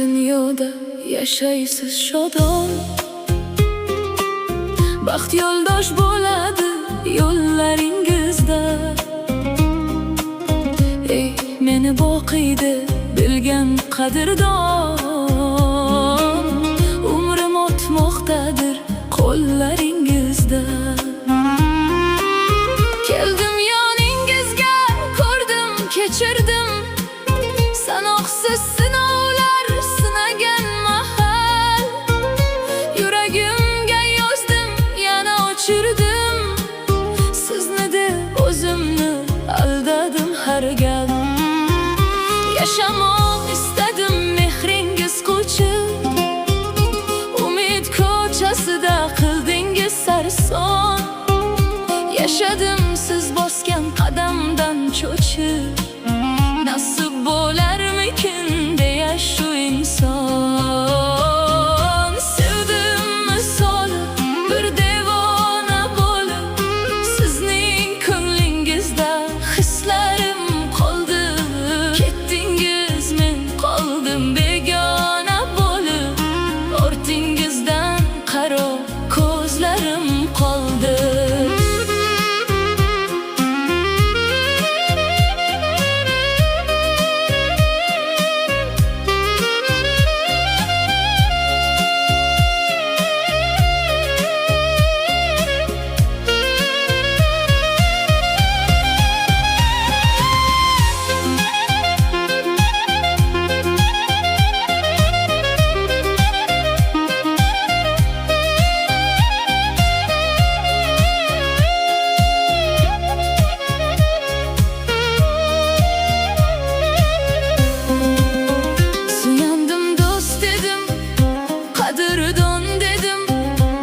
dunyoda yashaysiz shodon. Baxt yo'ldosh bo'ladi yo'llaringizda. Ey meni boqiydi bilgan qadrdon, umrim o'tmoqdadir qo'llaringizda. Keldim yoningizga, ko'rdim, kechirdim, sanoqsiz sinovlar sinagan mahal. Yuragimga yozdim, yana o'chirdim, sizni deb o'zimni aldadim har gal. Yashamoq istadim mehringiz qo'chib, umid ko'chasida qildingiz sarson. Yashadim siz bosgan qadamdan cho'chib, nasib bo'larmikin deya shu inson. Sevdim misoli bir devona bo'lib, sizning ko'nglingizda hislarim qoldi. Ketdingiz, men qoldim begona bo'lib, ortingizdan qaro ko'zlarim qoldi.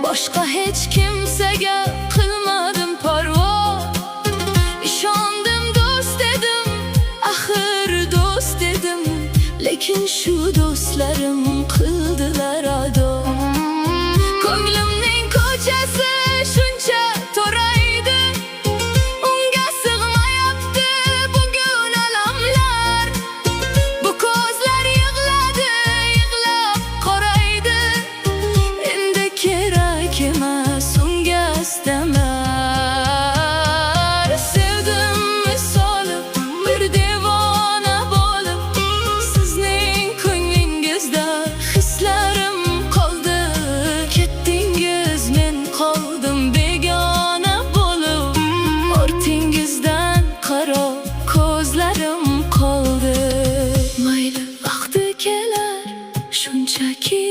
Boshqa hech kimsaga qilmadim parvo. Ishondim do'st dedim, axir do'st dedim, lekin shu do'stlarim qildilar ado. Ko'nglimning ko'chasi shuncha to'raydi, unga sig'mayapti bugun alamlar. Bu ko'zlar yig'ladi, yig'lab qoraydi, endi kerak emas unga istamlar. Sevdim misoli bir devona bo'lib, sizning ko'nglingizda hislarim qoldi. Ketdingiz, men qoldim begona bo'lib, ortingizdan qaro ko'zlarim qoldi. Mayli vaqti kelar shunchaki